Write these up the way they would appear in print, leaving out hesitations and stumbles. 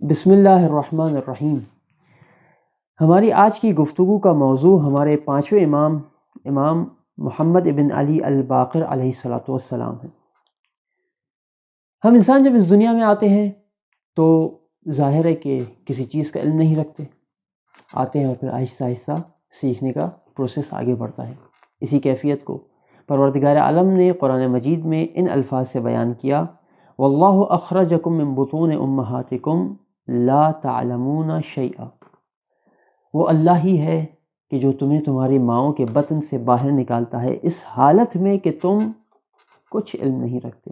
بسم اللہ الرحمن الرحیم۔ ہماری آج کی گفتگو کا موضوع ہمارے پانچویں امام محمد ابن علی الباقر علیہ الصلوۃ والسلام ہے۔ ہم انسان جب اس دنیا میں آتے ہیں تو ظاہر ہے کہ کسی چیز کا علم نہیں رکھتے، آتے ہیں اور پھر آہستہ آہستہ سیکھنے کا پروسیس آگے بڑھتا ہے۔ اسی کیفیت کو پروردگار عالم نے قرآن مجید میں ان الفاظ سے بیان کیا: واللہ اخرجکم من بطون امہاتکم لا تعلمون شیئا۔ وہ اللہ ہی ہے کہ جو تمہیں تمہاری ماؤں کے بطن سے باہر نکالتا ہے اس حالت میں کہ تم کچھ علم نہیں رکھتے۔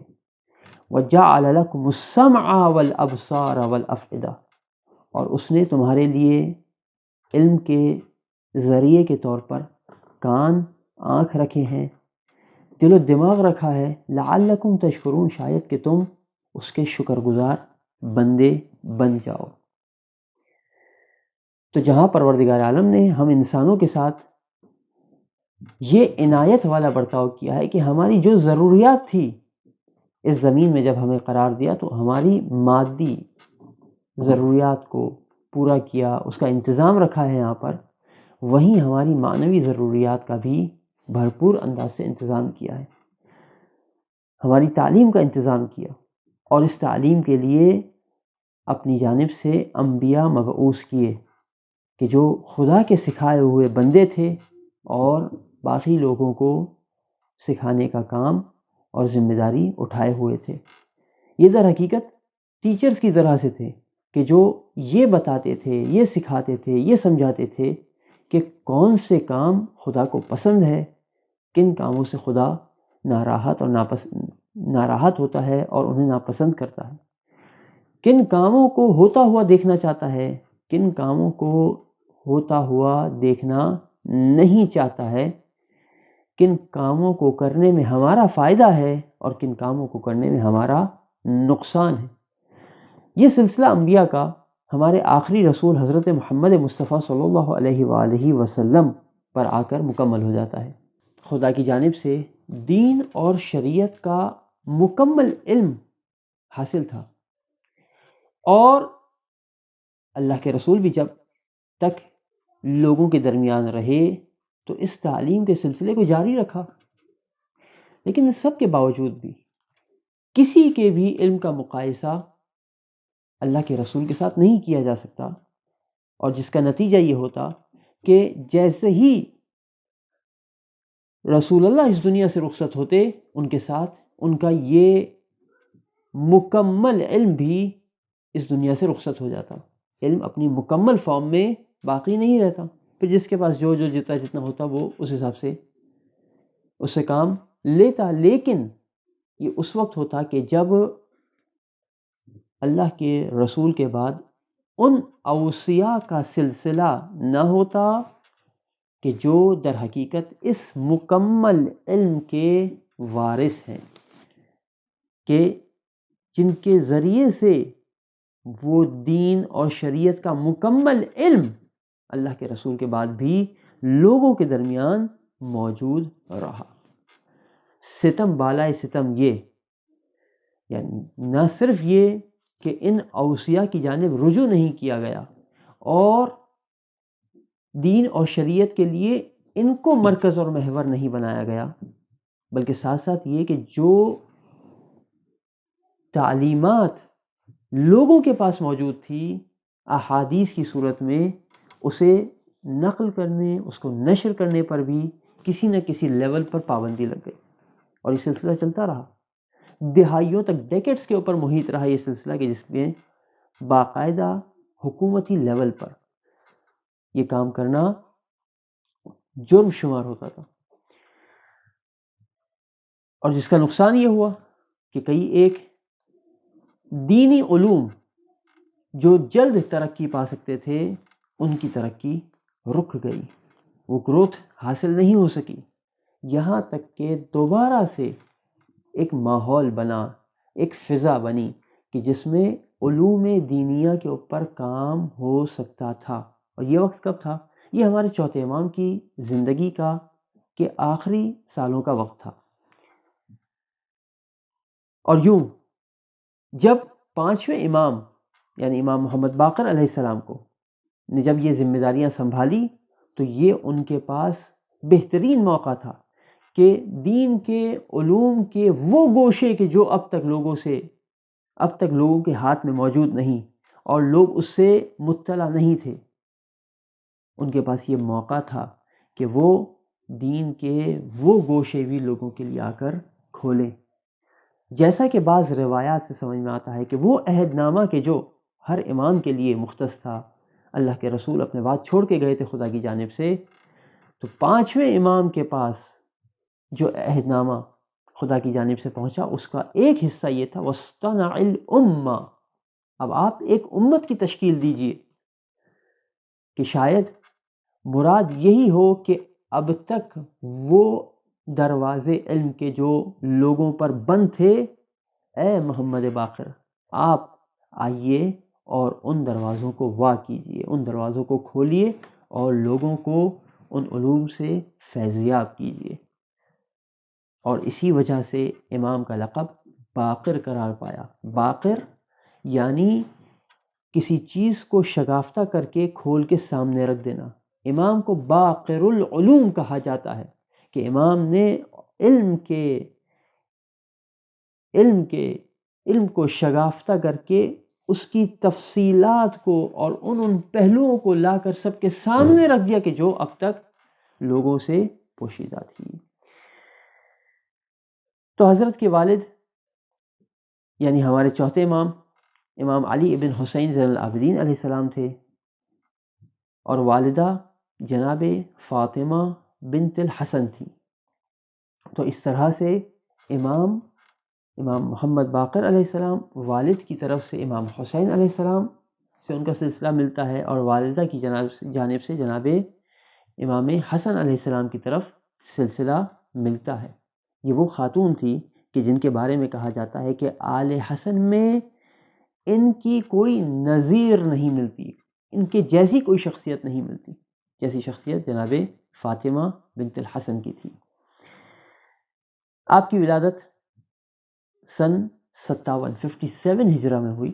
وَجَعَلَ لَكُمُ السَّمْعَ وَالْأَبْصَارَ وَالْأَفْئِدَةَ، اور اس نے تمہارے لیے علم کے ذریعے کے طور پر کان، آنکھ رکھے ہیں، دل و دماغ رکھا ہے، لَعَلَّكُمْ تَشْكُرُونَ، شاید کہ تم اس کے شکر گزار بندے بن جاؤ۔ تو جہاں پروردگار عالم نے ہم انسانوں کے ساتھ یہ عنایت والا برتاؤ کیا ہے کہ ہماری جو ضروریات تھی اس زمین میں جب ہمیں قرار دیا تو ہماری مادی ضروریات کو پورا کیا، اس کا انتظام رکھا ہے یہاں پر، وہیں ہماری معنوی ضروریات کا بھی بھرپور انداز سے انتظام کیا ہے۔ ہماری تعلیم کا انتظام کیا اور اس تعلیم کے لیے اپنی جانب سے انبیاء مبعوث کیے کہ جو خدا کے سکھائے ہوئے بندے تھے اور باقی لوگوں کو سکھانے کا کام اور ذمہ داری اٹھائے ہوئے تھے۔ یہ در حقیقت ٹیچرز کی طرح سے تھے کہ جو یہ بتاتے تھے، یہ سکھاتے تھے، یہ سمجھاتے تھے کہ کون سے کام خدا کو پسند ہے، کن کاموں سے خدا ناراحت ہوتا ہے اور انہیں ناپسند کرتا ہے، کن کاموں کو ہوتا ہوا دیکھنا چاہتا ہے، کن کاموں کو ہوتا ہوا دیکھنا نہیں چاہتا ہے، کن کاموں کو کرنے میں ہمارا فائدہ ہے اور کن کاموں کو کرنے میں ہمارا نقصان ہے۔ یہ سلسلہ انبیاء کا ہمارے آخری رسول حضرت محمد مصطفیٰ صلی اللہ علیہ وآلہ وسلم پر آ کر مکمل ہو جاتا ہے۔ خدا کی جانب سے دین اور شریعت کا مکمل علم حاصل تھا، اور اللہ کے رسول بھی جب تک لوگوں کے درمیان رہے تو اس تعلیم کے سلسلے کو جاری رکھا، لیکن اس سب کے باوجود بھی کسی کے بھی علم کا مقایسہ اللہ کے رسول کے ساتھ نہیں کیا جا سکتا، اور جس کا نتیجہ یہ ہوتا کہ جیسے ہی رسول اللہ اس دنیا سے رخصت ہوتے ان کے ساتھ ان کا یہ مکمل علم بھی اس دنیا سے رخصت ہو جاتا۔ علم اپنی مکمل فارم میں باقی نہیں رہتا، پھر جس کے پاس جو جتنا ہوتا وہ اس حساب سے اس سے کام لیتا، لیکن یہ اس وقت ہوتا کہ جب اللہ کے رسول کے بعد ان اوصیاء کا سلسلہ نہ ہوتا کہ جو در حقیقت اس مکمل علم کے وارث ہیں، کہ جن کے ذریعے سے وہ دین اور شریعت کا مکمل علم اللہ کے رسول کے بعد بھی لوگوں کے درمیان موجود رہا۔ ستم بالائے ستم یہ، یعنی نہ صرف یہ کہ ان اوصیاء کی جانب رجوع نہیں کیا گیا اور دین اور شریعت کے لیے ان کو مرکز اور محور نہیں بنایا گیا، بلکہ ساتھ ساتھ یہ کہ جو تعلیمات لوگوں کے پاس موجود تھی احادیث کی صورت میں، اسے نقل کرنے، اس کو نشر کرنے پر بھی کسی نہ کسی لیول پر پابندی لگ گئی، اور یہ سلسلہ چلتا رہا دہائیوں تک، ڈیکیڈز کے اوپر محیط رہا یہ سلسلہ، کہ جس میں باقاعدہ حکومتی لیول پر یہ کام کرنا جرم شمار ہوتا تھا، اور جس کا نقصان یہ ہوا کہ کئی ایک دینی علوم جو جلد ترقی پا سکتے تھے ان کی ترقی رک گئی، وہ گروتھ حاصل نہیں ہو سکی، یہاں تک کہ دوبارہ سے ایک ماحول بنا، ایک فضا بنی کہ جس میں علوم دینیہ کے اوپر کام ہو سکتا تھا۔ اور یہ وقت کب تھا؟ یہ ہمارے چوتھے امام کی زندگی کا کے آخری سالوں کا وقت تھا۔ اور یوں جب پانچویں امام یعنی امام محمد باقر علیہ السلام کو نے جب یہ ذمہ داریاں سنبھالی تو یہ ان کے پاس بہترین موقع تھا کہ دین کے علوم کے وہ گوشے کے جو اب تک لوگوں کے ہاتھ میں موجود نہیں اور لوگ اس سے مطلع نہیں تھے، ان کے پاس یہ موقع تھا کہ وہ دین کے وہ گوشے بھی لوگوں کے لیے آ کر کھولیں۔ جیسا کہ بعض روایات سے سمجھ میں آتا ہے کہ وہ عہد نامہ کہ جو ہر امام کے لیے مختص تھا، اللہ کے رسول اپنے بات چھوڑ کے گئے تھے خدا کی جانب سے، تو 5ویں امام کے پاس جو عہد نامہ خدا کی جانب سے پہنچا اس کا ایک حصہ یہ تھا وَاصْطَنَعِ الْأُمَّةَ، اب آپ ایک امت کی تشکیل دیجئے، کہ شاید مراد یہی ہو کہ اب تک وہ دروازے علم کے جو لوگوں پر بند تھے، اے محمد باقر آپ آئیے اور ان دروازوں کو وا کیجئے، ان دروازوں کو کھولیے اور لوگوں کو ان علوم سے فیضیاب کیجئے۔ اور اسی وجہ سے امام کا لقب باقر قرار پایا۔ باقر یعنی کسی چیز کو شگافتہ کر کے کھول کے سامنے رکھ دینا۔ امام کو باقر العلوم کہا جاتا ہے کہ امام نے علم کو شگافتہ کر کے اس کی تفصیلات کو اور ان پہلوؤں کو لا کر سب کے سامنے رکھ دیا کہ جو اب تک لوگوں سے پوشیدہ تھی۔ تو حضرت کے والد یعنی ہمارے چوتھے امام علی ابن حسین زین العابدین علیہ السلام تھے، اور والدہ جناب فاطمہ بنت الحسن تھی۔ تو اس طرح سے امام محمد باقر علیہ السلام والد کی طرف سے امام حسین علیہ السلام سے ان کا سلسلہ ملتا ہے، اور والدہ کی جانب سے جناب امام حسن علیہ السلام کی طرف سلسلہ ملتا ہے۔ یہ وہ خاتون تھی کہ جن کے بارے میں کہا جاتا ہے کہ آل حسن میں ان کی کوئی نظیر نہیں ملتی، ان کے جیسی کوئی شخصیت نہیں ملتی جیسی شخصیت جناب فاطمہ بنت الحسن کی تھی۔ آپ کی ولادت سن 57 ہجرہ میں ہوئی،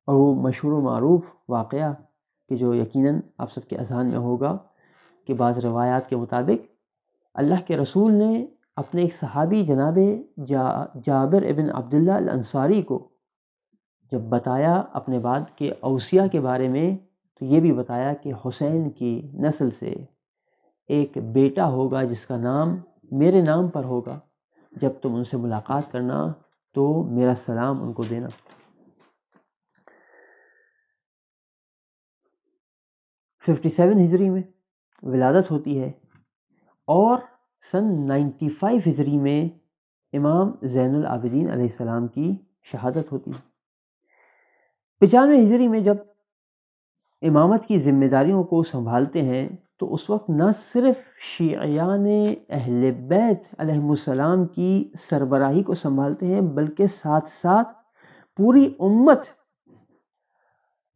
اور وہ مشہور و معروف واقعہ کہ جو یقیناً آپ سب کے اذہان میں ہوگا کہ بعض روایات کے مطابق اللہ کے رسول نے اپنے ایک صحابی جناب جابر ابن عبداللہ الانصاری کو جب بتایا اپنے بعد کے اوصیہ کے بارے میں، تو یہ بھی بتایا کہ حسین کی نسل سے ایک بیٹا ہوگا جس کا نام میرے نام پر ہوگا، جب تم ان سے ملاقات کرنا تو میرا سلام ان کو دینا۔ ففٹی 57 ہجری میں ولادت ہوتی ہے، اور سن 95 ہجری میں امام زین العابدین علیہ السلام کی شہادت ہوتی ہے۔ 95 ہجری میں جب امامت کی ذمہ داریوں کو سنبھالتے ہیں تو اس وقت نہ صرف شیعیان اہل بیت علیہم السلام کی سربراہی کو سنبھالتے ہیں، بلکہ ساتھ ساتھ پوری امت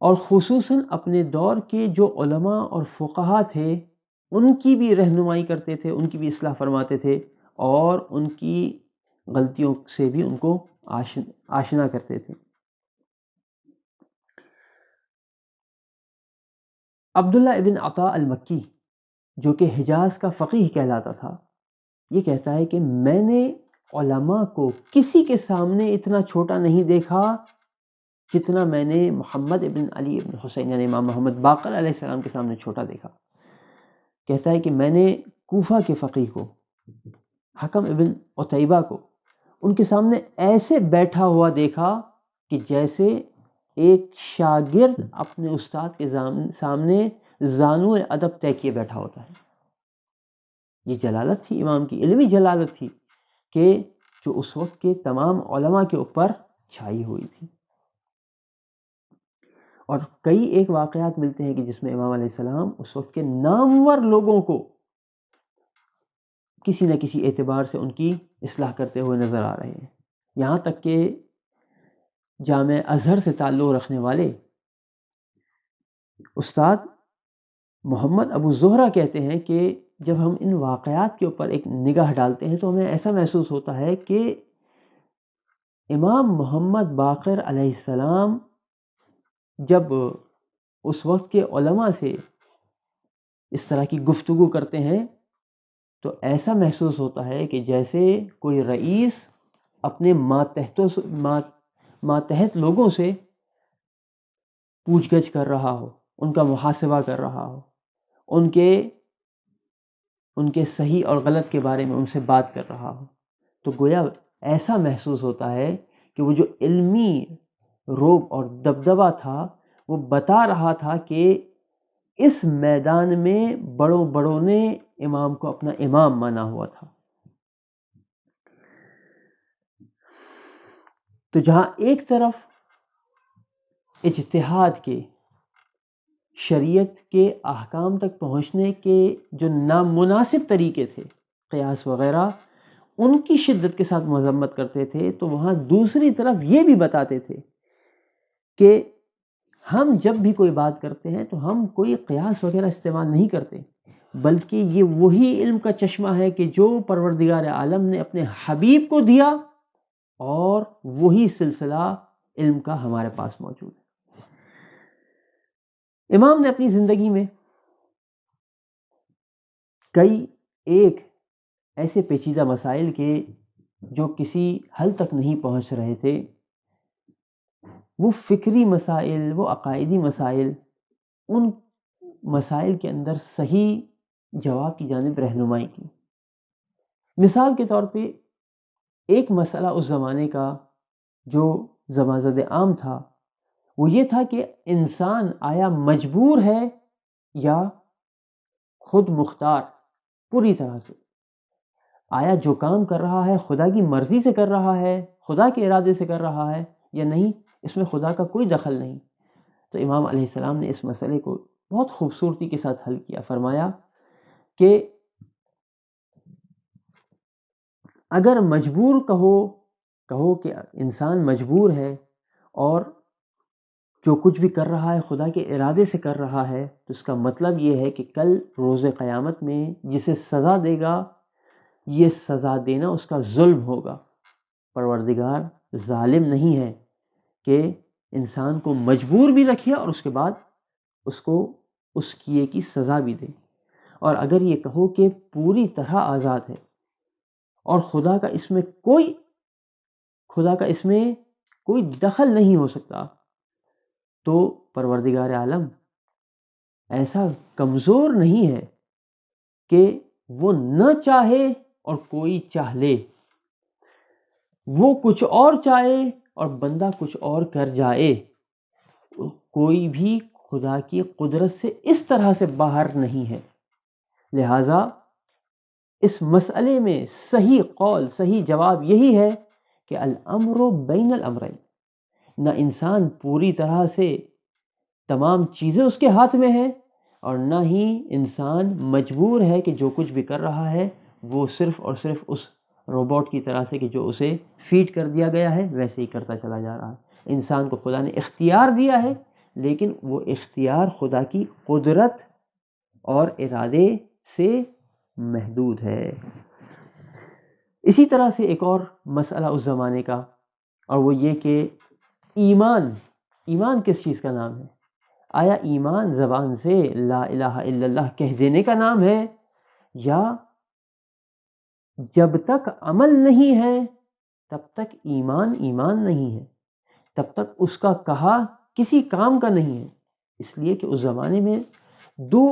اور خصوصاً اپنے دور کے جو علماء اور فقہا تھے ان کی بھی رہنمائی کرتے تھے، ان کی بھی اصلاح فرماتے تھے، اور ان کی غلطیوں سے بھی ان کو آشنا کرتے تھے۔ عبداللہ ابن عطا المکی جو کہ حجاز کا فقیہ کہلاتا تھا، یہ کہتا ہے کہ میں نے علماء کو کسی کے سامنے اتنا چھوٹا نہیں دیکھا جتنا میں نے محمد ابن علی ابن حسین یعنی امام محمد باقر علیہ السلام کے سامنے چھوٹا دیکھا۔ کہتا ہے کہ میں نے کوفہ کے فقیہ کو، حکم ابن عتیبہ کو، ان کے سامنے ایسے بیٹھا ہوا دیکھا کہ جیسے ایک شاگرد اپنے استاد کے سامنے زانو ادب طے کیے بیٹھا ہوتا ہے۔ یہ جلالت تھی امام کی، علمی جلالت تھی کہ جو اس وقت کے تمام علماء کے اوپر چھائی ہوئی تھی۔ اور کئی ایک واقعات ملتے ہیں کہ جس میں امام علیہ السلام اس وقت کے نامور لوگوں کو کسی نہ کسی اعتبار سے ان کی اصلاح کرتے ہوئے نظر آ رہے ہیں۔ یہاں تک کہ جامع ازہر سے تعلق رکھنے والے استاد محمد ابو زہرہ کہتے ہیں کہ جب ہم ان واقعات کے اوپر ایک نگاہ ڈالتے ہیں تو ہمیں ایسا محسوس ہوتا ہے کہ امام محمد باقر علیہ السلام جب اس وقت کے علماء سے اس طرح کی گفتگو کرتے ہیں تو ایسا محسوس ہوتا ہے کہ جیسے کوئی رئیس اپنے ماتحت لوگوں سے پوچھ گچھ کر رہا ہو، ان کا محاسبہ کر رہا ہو، ان کے صحیح اور غلط کے بارے میں ان سے بات کر رہا ہو. تو گویا ایسا محسوس ہوتا ہے کہ وہ جو علمی رعب اور دبدبہ تھا وہ بتا رہا تھا کہ اس میدان میں بڑوں نے امام کو اپنا امام مانا ہوا تھا. تو جہاں ایک طرف اجتہاد کے، شریعت کے احکام تک پہنچنے کے جو نامناسب طریقے تھے، قیاس وغیرہ، ان کی شدت کے ساتھ مذمت کرتے تھے، تو وہاں دوسری طرف یہ بھی بتاتے تھے کہ ہم جب بھی کوئی بات کرتے ہیں تو ہم کوئی قیاس وغیرہ استعمال نہیں کرتے، بلکہ یہ وہی علم کا چشمہ ہے کہ جو پروردگار عالم نے اپنے حبیب کو دیا، اور وہی سلسلہ علم کا ہمارے پاس موجود ہے. امام نے اپنی زندگی میں کئی ایک ایسے پیچیدہ مسائل کے جو کسی حل تک نہیں پہنچ رہے تھے، وہ فکری مسائل، وہ عقائدی مسائل، ان مسائل کے اندر صحیح جواب کی جانب رہنمائی کی. مثال کے طور پہ ایک مسئلہ اس زمانے کا جو زمازد عام تھا وہ یہ تھا کہ انسان آیا مجبور ہے یا خود مختار پوری طرح سے، آیا جو کام کر رہا ہے خدا کی مرضی سے کر رہا ہے، خدا کے ارادے سے کر رہا ہے، یا نہیں اس میں خدا کا کوئی دخل نہیں. تو امام علیہ السلام نے اس مسئلے کو بہت خوبصورتی کے ساتھ حل کیا. فرمایا کہ اگر مجبور کہو کہ انسان مجبور ہے اور جو کچھ بھی کر رہا ہے خدا کے ارادے سے کر رہا ہے، تو اس کا مطلب یہ ہے کہ کل روز قیامت میں جسے سزا دے گا، یہ سزا دینا اس کا ظلم ہوگا. پروردگار ظالم نہیں ہے کہ انسان کو مجبور بھی رکھے اور اس کے بعد اس کو اس کیے کی سزا بھی دے. اور اگر یہ کہو کہ پوری طرح آزاد ہے اور خدا کا اس میں کوئی دخل نہیں ہو سکتا، تو پروردگار عالم ایسا کمزور نہیں ہے کہ وہ نہ چاہے اور کوئی چاہ لے، وہ کچھ اور چاہے اور بندہ کچھ اور کر جائے. کوئی بھی خدا کی قدرت سے اس طرح سے باہر نہیں ہے. لہٰذا اس مسئلے میں صحیح قول، صحیح جواب یہی ہے کہ الامر بین الامرین. نہ انسان پوری طرح سے تمام چیزیں اس کے ہاتھ میں ہیں، اور نہ ہی انسان مجبور ہے کہ جو کچھ بھی کر رہا ہے وہ صرف اور صرف اس روبوٹ کی طرح سے کہ جو اسے فیڈ کر دیا گیا ہے ویسے ہی کرتا چلا جا رہا ہے. انسان کو خدا نے اختیار دیا ہے، لیکن وہ اختیار خدا کی قدرت اور ارادے سے محدود ہے. اسی طرح سے ایک اور مسئلہ اس زمانے کا، اور وہ یہ کہ ایمان کس چیز کا نام ہے؟ آیا ایمان زبان سے لا الہ الا اللہ کہہ دینے کا نام ہے، یا جب تک عمل نہیں ہے تب تک ایمان نہیں ہے، تب تک اس کا کہا کسی کام کا نہیں ہے؟ اس لیے کہ اس زمانے میں دو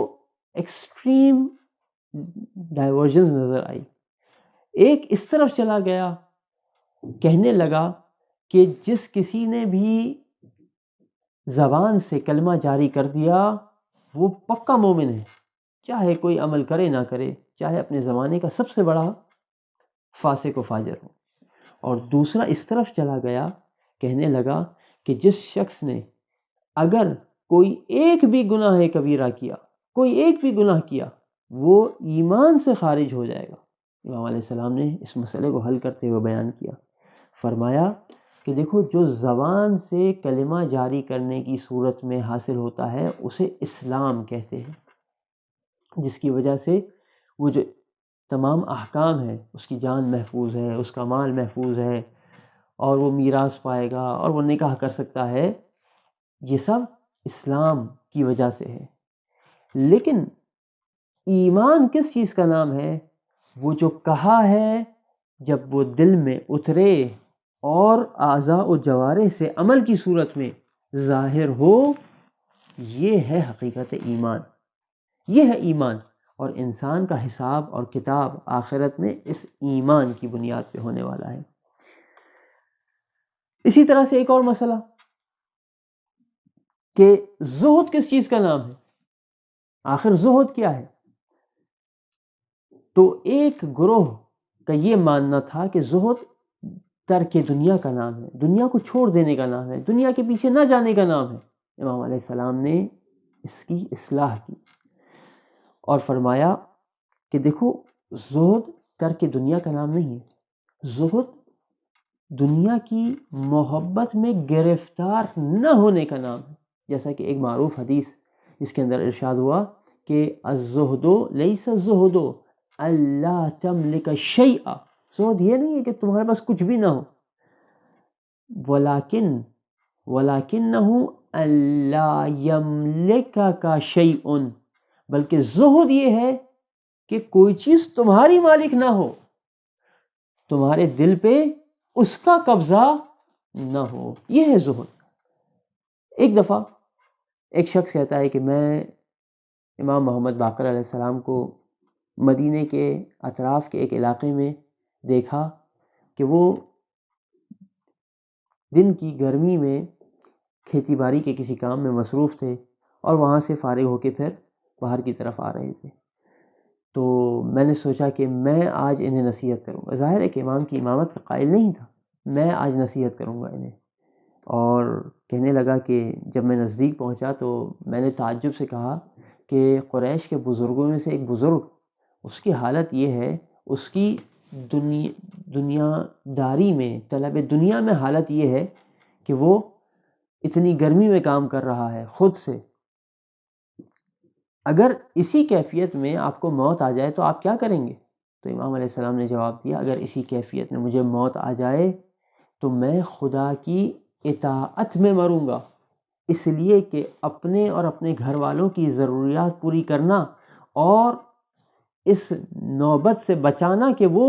ایکسٹریم ڈائیورژن نظر آئی. ایک اس طرف چلا گیا، کہنے لگا کہ جس کسی نے بھی زبان سے کلمہ جاری کر دیا وہ پکا مومن ہے، چاہے کوئی عمل کرے نہ کرے، چاہے اپنے زمانے کا سب سے بڑا فاسق و فاجر ہو. اور دوسرا اس طرف چلا گیا، کہنے لگا کہ جس شخص نے اگر کوئی ایک بھی گناہ کبیرہ کیا، کوئی ایک بھی گناہ کیا، وہ ایمان سے خارج ہو جائے گا. امام علیہ السلام نے اس مسئلے کو حل کرتے ہوئے بیان کیا. فرمایا کہ دیکھو، جو زبان سے کلمہ جاری کرنے کی صورت میں حاصل ہوتا ہے اسے اسلام کہتے ہیں، جس کی وجہ سے وہ جو تمام احکام ہے، اس کی جان محفوظ ہے، اس کا مال محفوظ ہے، اور وہ میراث پائے گا اور وہ نکاح کر سکتا ہے، یہ سب اسلام کی وجہ سے ہے۔ لیکن ایمان کس چیز کا نام ہے؟ وہ جو کہا ہے جب وہ دل میں اترے اور اعضاء و جوارح سے عمل کی صورت میں ظاہر ہو، یہ ہے حقیقت ایمان، یہ ہے ایمان۔ اور انسان کا حساب اور کتاب آخرت میں اس ایمان کی بنیاد پہ ہونے والا ہے۔ اسی طرح سے ایک اور مسئلہ کہ زہد کس چیز کا نام ہے؟ آخر زہد کیا ہے؟ تو ایک گروہ کا یہ ماننا تھا کہ زہد ترک دنیا کا نام ہے، دنیا کو چھوڑ دینے کا نام ہے، دنیا کے پیچھے نہ جانے کا نام ہے۔ امام علیہ السلام نے اس کی اصلاح کی اور فرمایا کہ دیکھو، زہد ترک دنیا کا نام نہیں ہے، زہد دنیا کی محبت میں گرفتار نہ ہونے کا نام ہے۔ جیسا کہ ایک معروف حدیث جس کے اندر ارشاد ہوا کہ الزہد لیس الزہد اللہ تملک شیئا، زہد یہ نہیں ہے کہ تمہارے پاس کچھ بھی نہ ہو، ولکنہ اللہ یملکک شیء، بلکہ زہد یہ ہے کہ کوئی چیز تمہاری مالک نہ ہو، تمہارے دل پہ اس کا قبضہ نہ ہو، یہ ہے زہد۔ ایک دفعہ ایک شخص کہتا ہے کہ میں امام محمد باقر علیہ السلام کو مدینے کے اطراف کے ایک علاقے میں دیکھا کہ وہ دن کی گرمی میں کھیتی باڑی کے کسی کام میں مصروف تھے اور وہاں سے فارغ ہو کے پھر باہر کی طرف آ رہے تھے۔ تو میں نے سوچا کہ میں آج انہیں نصیحت کروں گا، ظاہر ہے کہ امام کی امامت کا قائل نہیں تھا، میں آج نصیحت کروں گا انہیں۔ اور کہنے لگا کہ جب میں نزدیک پہنچا تو میں نے تعجب سے کہا کہ قریش کے بزرگوں میں سے ایک بزرگ، اس کی حالت یہ ہے، اس کی دنیا داری میں، طلب دنیا میں حالت یہ ہے کہ وہ اتنی گرمی میں کام کر رہا ہے خود سے، اگر اسی کیفیت میں آپ کو موت آ جائے تو آپ کیا کریں گے؟ تو امام علیہ السلام نے جواب دیا، اگر اسی کیفیت میں مجھے موت آ جائے تو میں خدا کی اطاعت میں مروں گا، اس لیے کہ اپنے اور اپنے گھر والوں کی ضروریات پوری کرنا اور اس نوبت سے بچانا کہ وہ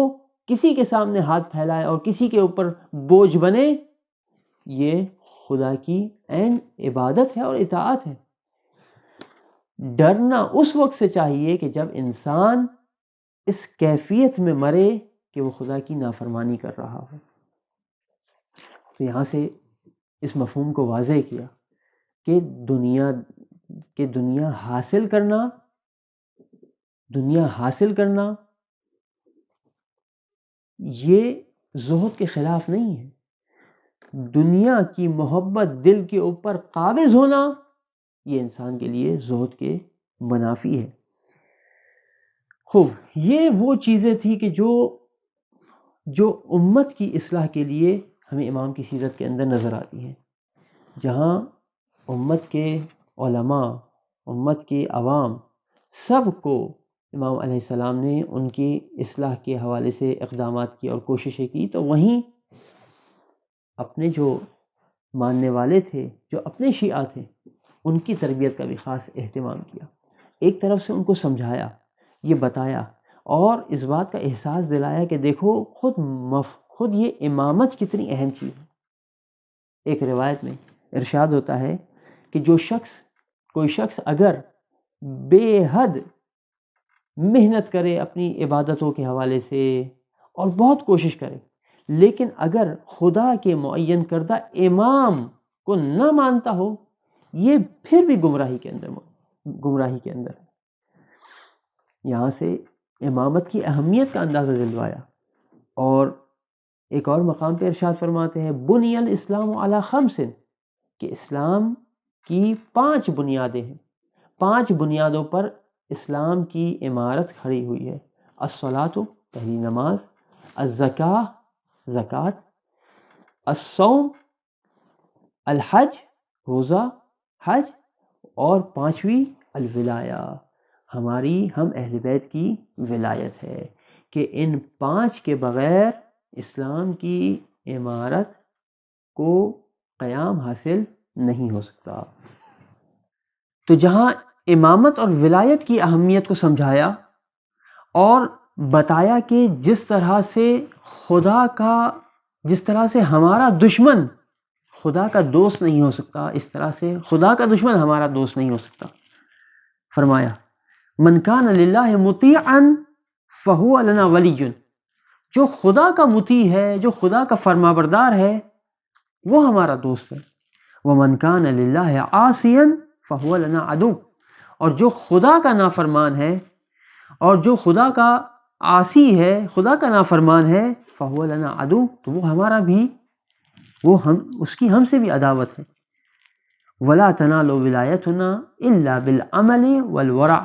کسی کے سامنے ہاتھ پھیلائے اور کسی کے اوپر بوجھ بنے، یہ خدا کی عین عبادت ہے اور اطاعت ہے۔ ڈرنا اس وقت سے چاہیے کہ جب انسان اس کیفیت میں مرے کہ وہ خدا کی نافرمانی کر رہا ہو۔ تو یہاں سے اس مفہوم کو واضح کیا کہ دنیا حاصل کرنا یہ زہد کے خلاف نہیں ہے، دنیا کی محبت دل کے اوپر قابض ہونا یہ انسان کے لیے زہد کے منافی ہے۔ خوب، یہ وہ چیزیں تھی کہ جو امت کی اصلاح کے لیے ہمیں امام کی سیرت کے اندر نظر آتی ہیں، جہاں امت کے علماء، امت کے عوام سب کو امام علیہ السلام نے ان کی اصلاح کے حوالے سے اقدامات کی اور کوششیں کی، تو وہیں اپنے جو ماننے والے تھے، جو اپنے شیعہ تھے، ان کی تربیت کا بھی خاص اہتمام کیا، ایک طرف سے ان کو سمجھایا، یہ بتایا اور اس بات کا احساس دلایا کہ دیکھو خود یہ امامت کتنی اہم چیز ہے۔ ایک روایت میں ارشاد ہوتا ہے کہ کوئی شخص اگر بے حد محنت کرے اپنی عبادتوں کے حوالے سے اور بہت کوشش کرے، لیکن اگر خدا کے معین کردہ امام کو نہ مانتا ہو، یہ پھر بھی گمراہی کے اندر ہے۔ یہاں سے امامت کی اہمیت کا اندازہ دلوایا۔ اور ایک اور مقام پہ ارشاد فرماتے ہیں بنی الاسلام علی خمس، کہ اسلام کی 5 بنیادیں ہیں، 5 بنیادوں پر اسلام کی عمارت کھڑی ہوئی ہے۔ الصلاۃ، پہلی نماز، الزکاۃ، زکوٰۃ، الصوم، الحج، روزہ، حج، اور 5ویں الولایہ، ہم اہل بیت کی ولایت ہے، کہ ان 5 کے بغیر اسلام کی عمارت کو قیام حاصل نہیں ہو سکتا۔ تو جہاں امامت اور ولایت کی اہمیت کو سمجھایا اور بتایا کہ جس طرح سے ہمارا دشمن خدا کا دوست نہیں ہو سکتا، اس طرح سے خدا کا دشمن ہمارا دوست نہیں ہو سکتا۔ فرمایا من کان للہ مطیعا فہو لنا ولی، جو خدا کا مطیع ہے، جو خدا کا فرمانبردار ہے، وہ ہمارا دوست ہے۔ ومن کان للہ عاصیا فہو لنا عدو، اور جو خدا کا نافرمان ہے اور جو خدا کا عاصی ہے، خدا کا نافرمان ہے، فہو لنا عدو، تو وہ ہمارا بھی، اس کی ہم سے بھی عداوت ہے۔ ولا تنالوا ولایتنا الا بالعمل والورع،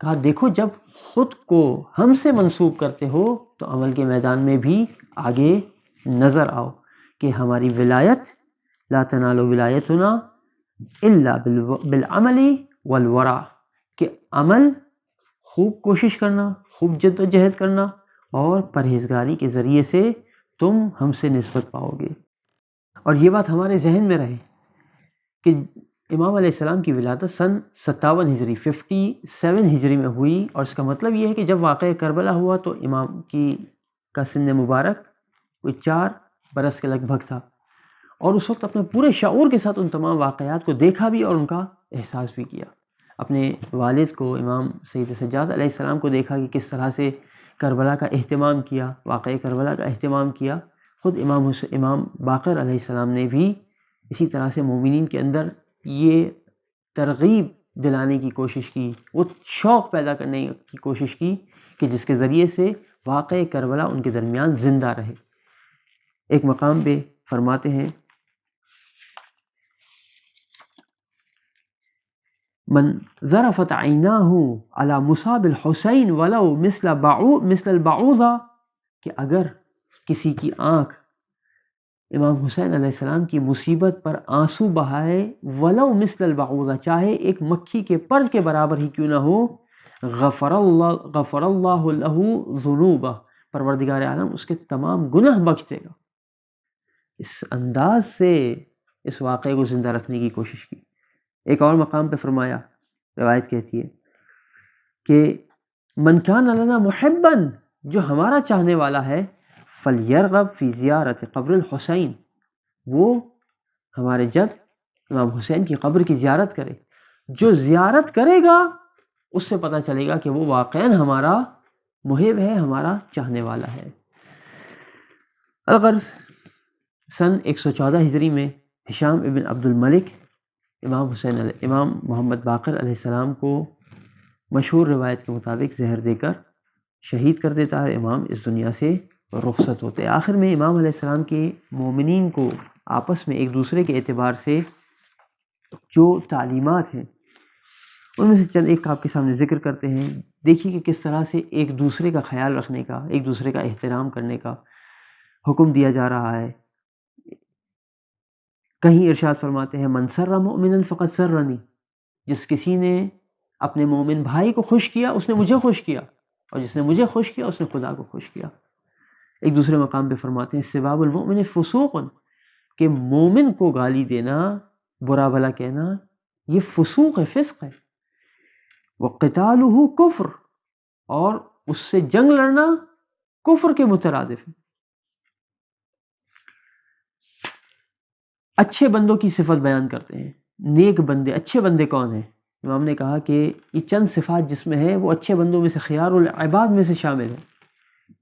کہا دیکھو جب خود کو ہم سے منسوب کرتے ہو تو عمل کے میدان میں بھی آگے نظر آؤ کہ ہماری ولایت، لا تنالوا ولایتنا الا بالعمل والورع، کہ عمل، خوب کوشش کرنا، خوب جد و جہد کرنا، اور پرہیزگاری کے ذریعے سے تم ہم سے نسبت پاؤ گے۔ اور یہ بات ہمارے ذہن میں رہے کہ امام علیہ السلام کی ولادت سن 57 ہجری 57 ہجری میں ہوئی، اور اس کا مطلب یہ ہے کہ جب واقعہ کربلا ہوا تو امام کا سن مبارک کوئی 4 برس کے لگ بھگ تھا، اور اس وقت اپنے پورے شعور کے ساتھ ان تمام واقعات کو دیکھا بھی اور ان کا احساس بھی کیا۔ اپنے والد کو، امام سید سجاد علیہ السلام کو دیکھا کہ کس طرح سے کربلا کا اہتمام کیا، واقعہ کربلا کا اہتمام کیا۔ خود امام باقر علیہ السلام نے بھی اسی طرح سے مومنین کے اندر یہ ترغیب دلانے کی کوشش کی، وہ شوق پیدا کرنے کی کوشش کی کہ جس کے ذریعے سے واقعہ کربلا ان کے درمیان زندہ رہے۔ ایک مقام پہ فرماتے ہیں من ذرفت عیناہ علی مصاب الحسین ولو مثل البعوضہ، کہ اگر کسی کی آنکھ امام حسین علیہ السلام کی مصیبت پر آنسو بہائے، ولو مثل البعوضہ، چاہے ایک مکھی کے پر کے برابر ہی کیوں نہ ہو، غفر اللہ لہ ذنوبہ، پروردگار عالم اس کے تمام گناہ بخش دے گا۔ اس انداز سے اس واقعے کو زندہ رکھنے کی کوشش کی۔ ایک اور مقام پہ فرمایا، روایت کہتی ہے کہ من کان لنا محبا، جو ہمارا چاہنے والا ہے، فلیرغب فی زیارت قبر الحسین، وہ ہمارے جد امام حسین کی قبر کی زیارت کرے۔ جو زیارت کرے گا اس سے پتہ چلے گا کہ وہ واقعاً ہمارا محب ہے، ہمارا چاہنے والا ہے۔ الغرض سن 114 ہجری میں ہشام ابن عبد الملک امام محمد باقر علیہ السلام کو مشہور روایت کے مطابق زہر دے کر شہید کر دیتا ہے۔ امام اس دنیا سے رخصت ہوتے۔ آخر میں امام علیہ السلام کے مومنین کو آپس میں ایک دوسرے کے اعتبار سے جو تعلیمات ہیں ان میں سے چند ایک آپ کے سامنے ذکر کرتے ہیں۔ دیکھیے کہ کس طرح سے ایک دوسرے کا خیال رکھنے کا، ایک دوسرے کا احترام کرنے کا حکم دیا جا رہا ہے۔ کہیں ارشاد فرماتے ہیں من سر مؤمنا فقد سرنی، جس کسی نے اپنے مومن بھائی کو خوش کیا اس نے مجھے خوش کیا، اور جس نے مجھے خوش کیا اس نے خدا کو خوش کیا۔ ایک دوسرے مقام پہ فرماتے ہیں سباب المؤمن فسوق، کہ مومن کو گالی دینا، برا بھلا کہنا، یہ فسوق ہے، فسق ہے۔ وقتالہ کفر، اور اس سے جنگ لڑنا کفر کے مترادف ہے۔ اچھے بندوں کی صفت بیان کرتے ہیں، نیک بندے، اچھے بندے کون ہیں؟ امام نے کہا کہ یہ چند صفات جس میں ہیں وہ اچھے بندوں میں سے خیار العباد میں سے شامل ہیں۔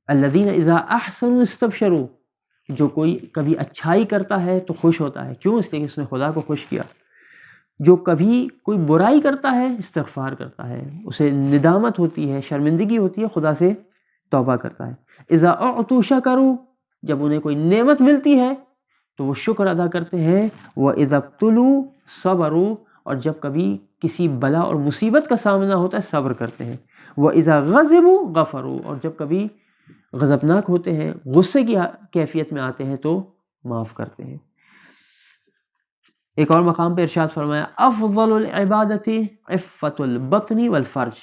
الذین اذا احسنوا استبشروا، جو کوئی کبھی اچھائی کرتا ہے تو خوش ہوتا ہے، کیوں؟ اس لیے کہ اس نے خدا کو خوش کیا۔ جو کبھی کوئی برائی کرتا ہے استغفار کرتا ہے، اسے ندامت ہوتی ہے، شرمندگی ہوتی ہے، خدا سے توبہ کرتا ہے۔ اذا اعطوا شکروا، جب انہیں کوئی نعمت ملتی ہے تو وہ شکر ادا کرتے ہیں۔ وَإِذَا ابْتُلُوا صَبَرُوا، اور جب کبھی کسی بلا اور مصیبت کا سامنا ہوتا ہے صبر کرتے ہیں۔ وَإِذَا غَضِبُوا غَفَرُوا، اور جب کبھی غضبناک ہوتے ہیں، غصے کی کیفیت میں آتے ہیں تو معاف کرتے ہیں۔ ایک اور مقام پہ ارشاد فرمایا افضل العبادت عفت البطن والفرج،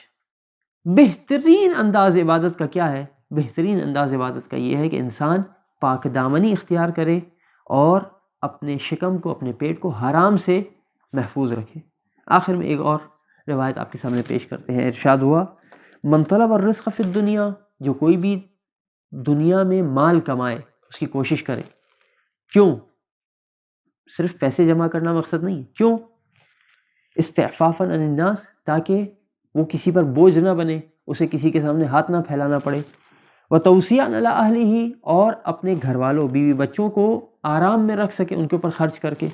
بہترین انداز عبادت کا کیا ہے؟ بہترین انداز عبادت کا یہ ہے کہ انسان پاک دامنی اختیار کرے اور اپنے شکم کو، اپنے پیٹ کو حرام سے محفوظ رکھے۔ آخر میں ایک اور روایت آپ کے سامنے پیش کرتے ہیں۔ ارشاد ہوا من طلب الرزق فی الدنیا، جو کوئی بھی دنیا میں مال کمائے اس کی کوشش کرے۔ کیوں؟ صرف پیسے جمع کرنا مقصد نہیں، کیوں؟ استعفافا عن الناس، تاکہ وہ کسی پر بوجھ نہ بنے، اسے کسی کے سامنے ہاتھ نہ پھیلانا پڑے۔ وتوسیعا علی اہلہ، اور اپنے گھر والوں بیوی بچوں کو آرام میں رکھ سکے ان کے اوپر خرچ کر کے۔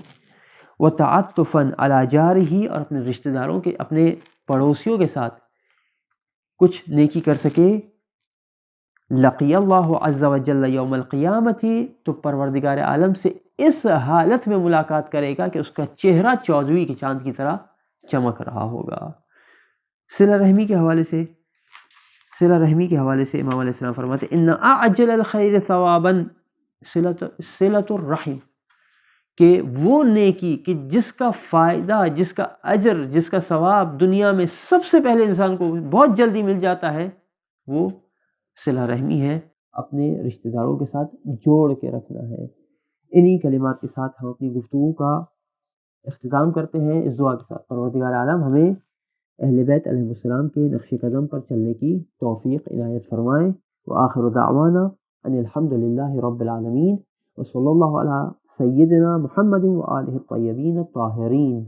وتعطفا علی جارہ، اور اپنے رشتہ داروں کے، اپنے پڑوسیوں کے ساتھ کچھ نیکی کر سکے۔ لقی اللہ عز وجل یوم القیامت، تو پروردگار عالم سے اس حالت میں ملاقات کرے گا کہ اس کا چہرہ 14ویں کے چاند کی طرح چمک رہا ہوگا۔ صلہ رحمی کے حوالے سے امام علیہ السلام فرماتے ان اعجل الخیر ثوابا صلۃ الرحم، کہ وہ نیکی کہ جس کا فائدہ، جس کا اجر، جس کا ثواب دنیا میں سب سے پہلے انسان کو بہت جلدی مل جاتا ہے، وہ صلہ رحمی ہے، اپنے رشتہ داروں کے ساتھ جوڑ کے رکھنا ہے۔ انہی کلمات کے ساتھ ہم اپنی گفتگو کا اختتام کرتے ہیں، اس دعا کے ساتھ پروردگار عالم ہمیں اہل بیت علیہ السلام کے نقش قدم پر چلنے کی توفیق عنایت فرمائیں۔ وآخر دعوانا ان الحمد للہ رب العالمین، وصلی اللہ علی سیدنا محمد وآلہ الطیبین الطاہرین۔